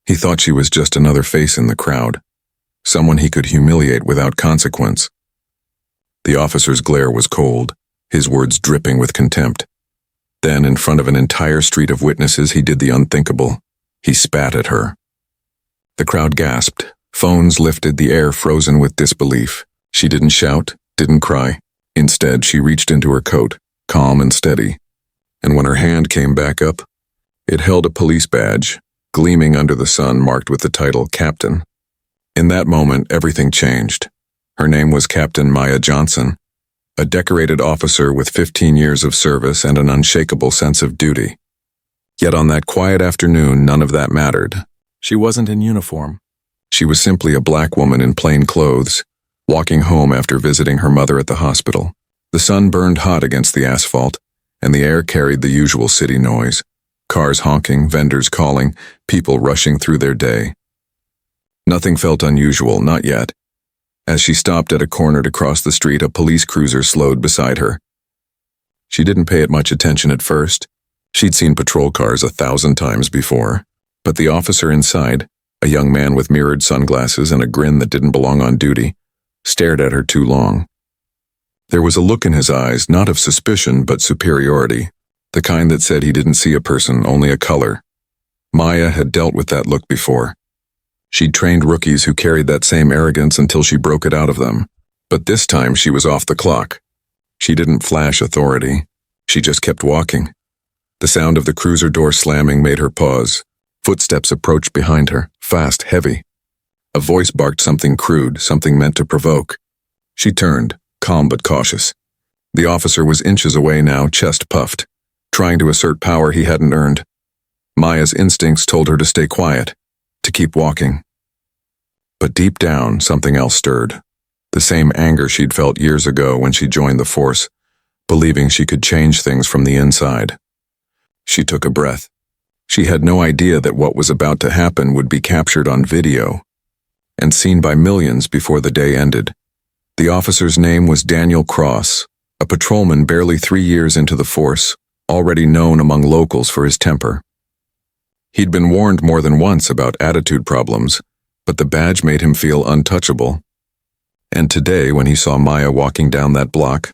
He thought she was just another face in the crowd, someone he could humiliate without consequence. The officer's glare was cold, his words dripping with contempt. Then, in front of an entire street of witnesses, he did the unthinkable. He spat at her. The crowd gasped. Phones lifted, the air frozen with disbelief. She didn't shout, didn't cry. Instead, she reached into her coat, calm and steady. And when her hand came back up, it held a police badge, gleaming under the sun, marked with the title Captain. In that moment, everything changed. Her name was Captain Maya Johnson, a decorated officer with 15 years of service and an unshakable sense of duty. Yet on that quiet afternoon, none of that mattered. She wasn't in uniform. She was simply a black woman in plain clothes, walking home after visiting her mother at the hospital. The sun burned hot against the asphalt, and the air carried the usual city noise. Cars honking, vendors calling, people rushing through their day. Nothing felt unusual, not yet. As she stopped at a corner to cross the street, a police cruiser slowed beside her. She didn't pay it much attention at first. She'd seen patrol cars 1,000 times before. But the officer inside, a young man with mirrored sunglasses and a grin that didn't belong on duty, stared at her too long. There was a look in his eyes, not of suspicion, but superiority, the kind that said he didn't see a person, only a color. Maya had dealt with that look before. She'd trained rookies who carried that same arrogance until she broke it out of them. But this time she was off the clock. She didn't flash authority. She just kept walking. The sound of the cruiser door slamming made her pause. Footsteps approached behind her, fast, heavy. A voice barked something crude, something meant to provoke. She turned, calm but cautious. The officer was inches away now, chest puffed, trying to assert power he hadn't earned. Maya's instincts told her to stay quiet, to keep walking. But deep down, something else stirred. The same anger she'd felt years ago when she joined the force, believing she could change things from the inside. She took a breath. She had no idea that what was about to happen would be captured on video and seen by millions before the day ended. The officer's name was Daniel Cross, a patrolman barely 3 years into the force, already known among locals for his temper. He'd been warned more than once about attitude problems, but the badge made him feel untouchable. And today, when he saw Maya walking down that block,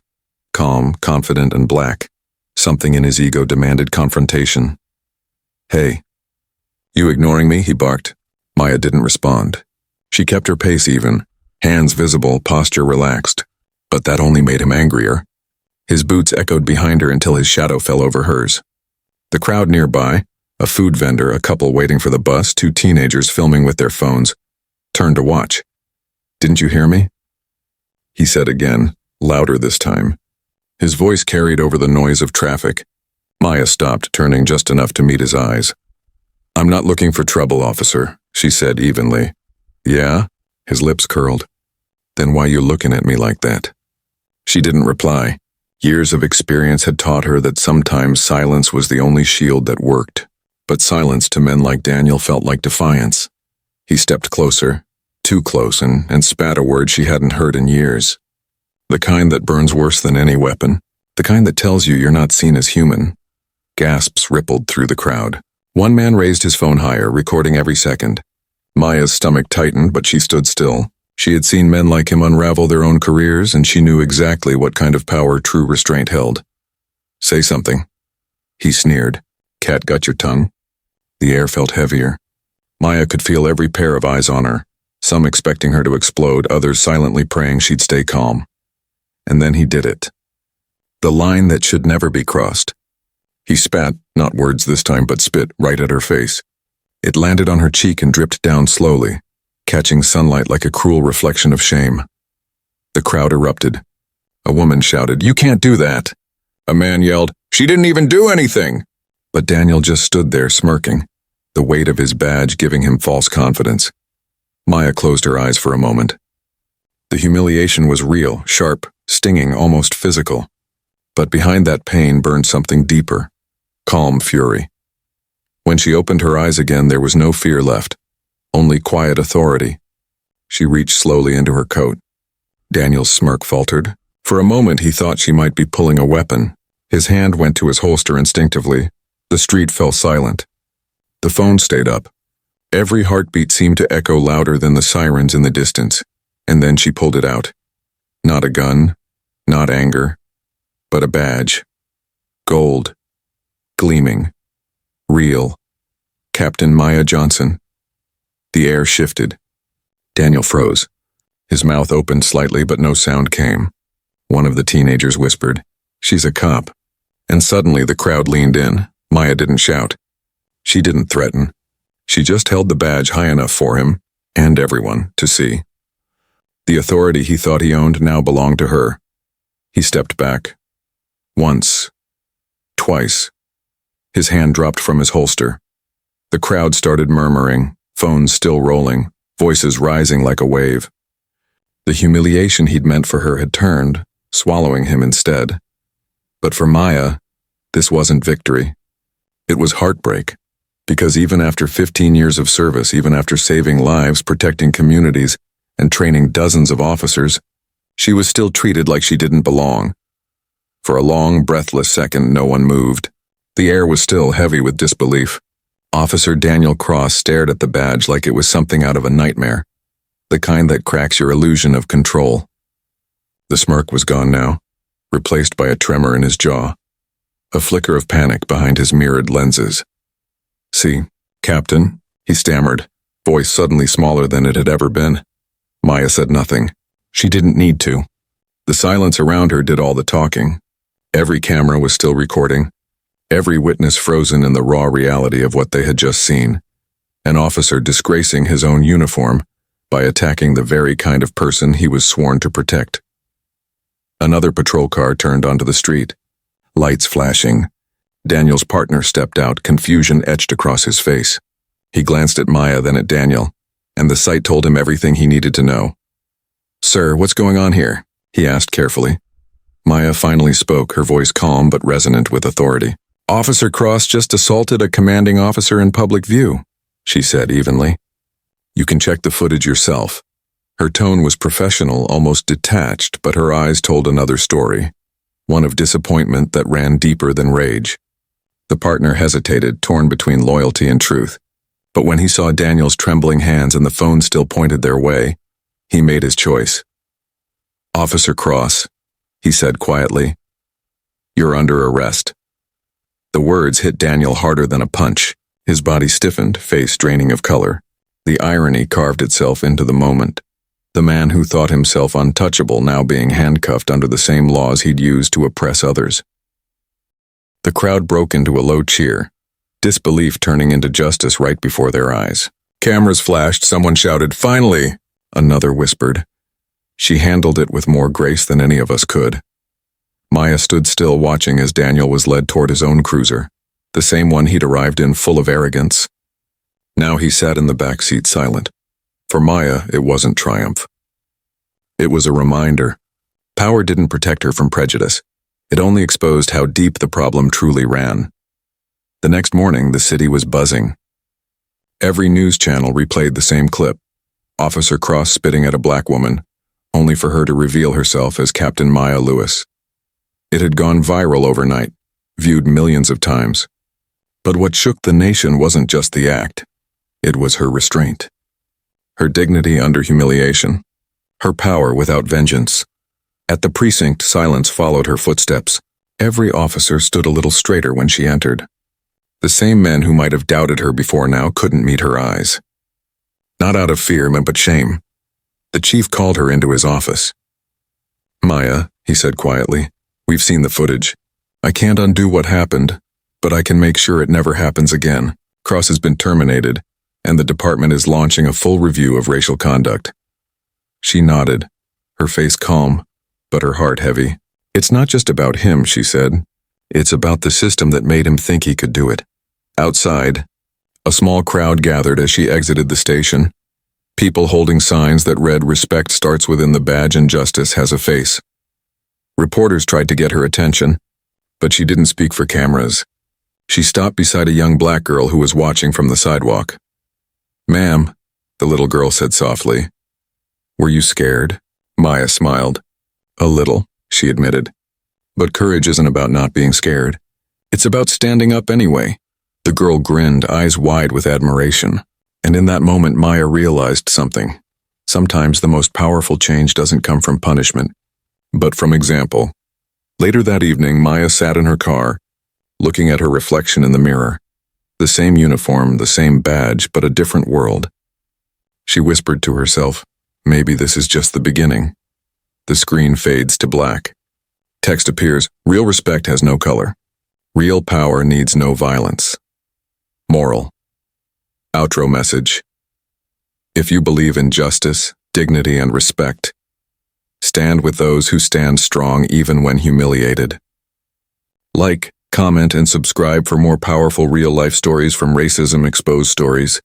calm, confident, and black, something in his ego demanded confrontation. "Hey. You ignoring me?" he barked. Maya didn't respond. She kept her pace even, hands visible, posture relaxed. But that only made him angrier. His boots echoed behind her until his shadow fell over hers. The crowd nearby, a food vendor, a couple waiting for the bus, 2 teenagers filming with their phones, turned to watch. "Didn't you hear me?" he said again, louder this time. His voice carried over the noise of traffic. Maya stopped, turning just enough to meet his eyes. "I'm not looking for trouble, officer," she said evenly. "Yeah?" His lips curled. "Then why you looking at me like that?" She didn't reply. Years of experience had taught her that sometimes silence was the only shield that worked. But silence to men like Daniel felt like defiance. He stepped closer, too close, and spat a word she hadn't heard in years. The kind that burns worse than any weapon. The kind that tells you you're not seen as human. Gasps rippled through the crowd. One man raised his phone higher, recording every second. Maya's stomach tightened, but she stood still. She had seen men like him unravel their own careers, and she knew exactly what kind of power true restraint held. "Say something," he sneered. "Cat got your tongue?" The air felt heavier. Maya could feel every pair of eyes on her, some expecting her to explode, others silently praying she'd stay calm. And then he did it. The line that should never be crossed. He spat, not words this time, but spit, right at her face. It landed on her cheek and dripped down slowly, catching sunlight like a cruel reflection of shame. The crowd erupted. A woman shouted, "You can't do that!" A man yelled, "She didn't even do anything!" But Daniel just stood there smirking, the weight of his badge giving him false confidence. Maya closed her eyes for a moment. The humiliation was real, sharp, stinging, almost physical. But behind that pain burned something deeper, calm fury. When she opened her eyes again, there was no fear left, only quiet authority. She reached slowly into her coat. Daniel's smirk faltered. For a moment he thought she might be pulling a weapon. His hand went to his holster instinctively. The street fell silent. The phone stayed up. Every heartbeat seemed to echo louder than the sirens in the distance, and then she pulled it out. Not a gun, not anger, but a badge. Gold. Gleaming. Real. Captain Maya Johnson. The air shifted. Daniel froze. His mouth opened slightly, but no sound came. One of the teenagers whispered, "She's a cop." And suddenly the crowd leaned in. Maya didn't shout. She didn't threaten. She just held the badge high enough for him, and everyone, to see. The authority he thought he owned now belonged to her. He stepped back. Once. Twice. His hand dropped from his holster. The crowd started murmuring, phones still rolling, voices rising like a wave. The humiliation he'd meant for her had turned, swallowing him instead. But for Maya, this wasn't victory. It was heartbreak, because even after 15 years of service, even after saving lives, protecting communities, and training dozens of officers, she was still treated like she didn't belong. For a long, breathless second, no one moved. The air was still heavy with disbelief. Officer Daniel Cross stared at the badge like it was something out of a nightmare, the kind that cracks your illusion of control. The smirk was gone now, replaced by a tremor in his jaw, a flicker of panic behind his mirrored lenses. "See, Captain," he stammered, voice suddenly smaller than it had ever been. Maya said nothing. She didn't need to. The silence around her did all the talking. Every camera was still recording, every witness frozen in the raw reality of what they had just seen. An officer disgracing his own uniform by attacking the very kind of person he was sworn to protect. Another patrol car turned onto the street, lights flashing. Daniel's partner stepped out, confusion etched across his face. He glanced at Maya, then at Daniel, and the sight told him everything he needed to know. "Sir, what's going on here?" he asked carefully. Maya finally spoke, her voice calm but resonant with authority. "Officer Cross just assaulted a commanding officer in public view," she said evenly. "You can check the footage yourself." Her tone was professional, almost detached, but her eyes told another story, one of disappointment that ran deeper than rage. The partner hesitated, torn between loyalty and truth, but when he saw Daniel's trembling hands and the phone still pointed their way, he made his choice. "Officer Cross," he said quietly, "you're under arrest." The words hit Daniel harder than a punch. His body stiffened, face draining of color. The irony carved itself into the moment. The man who thought himself untouchable now being handcuffed under the same laws he'd used to oppress others. The crowd broke into a low cheer, disbelief turning into justice right before their eyes. Cameras flashed, someone shouted, "Finally!" Another whispered. She handled it with more grace than any of us could. Maya stood still, watching as Daniel was led toward his own cruiser, the same one he'd arrived in, full of arrogance. Now he sat in the back seat silent. For Maya, it wasn't triumph. It was a reminder. Power didn't protect her from prejudice. It only exposed how deep the problem truly ran. The next morning, the city was buzzing. Every news channel replayed the same clip. Officer Cross spitting at a black woman, only for her to reveal herself as Captain Maya Lewis. It had gone viral overnight, viewed millions of times. But what shook the nation wasn't just the act. It was her restraint. Her dignity under humiliation. Her power without vengeance. At the precinct, silence followed her footsteps. Every officer stood a little straighter when she entered. The same men who might have doubted her before now couldn't meet her eyes. Not out of fear, but shame. The chief called her into his office. "Maya," he said quietly, "we've seen the footage. I can't undo what happened, but I can make sure it never happens again. Cross has been terminated, and the department is launching a full review of racial conduct." She nodded, her face calm, but her heart heavy. "It's not just about him," she said. "It's about the system that made him think he could do it." Outside, a small crowd gathered as she exited the station. People holding signs that read, "Respect starts within the badge and justice has a face." Reporters tried to get her attention, but she didn't speak for cameras. She stopped beside a young black girl who was watching from the sidewalk. "Ma'am," the little girl said softly. "Were you scared?" Maya smiled. "A little," she admitted. "But courage isn't about not being scared. It's about standing up anyway." The girl grinned, eyes wide with admiration. And in that moment, Maya realized something. Sometimes the most powerful change doesn't come from punishment, but from example. Later that evening, Maya sat in her car, looking at her reflection in the mirror. The same uniform, the same badge, but a different world. She whispered to herself, maybe this is just the beginning. The screen fades to black. Text appears, real respect has no color. Real power needs no violence. Moral. Outro message. If you believe in justice, dignity, and respect, stand with those who stand strong even when humiliated. Like, comment, and subscribe for more powerful real-life stories from Racism Exposed Stories.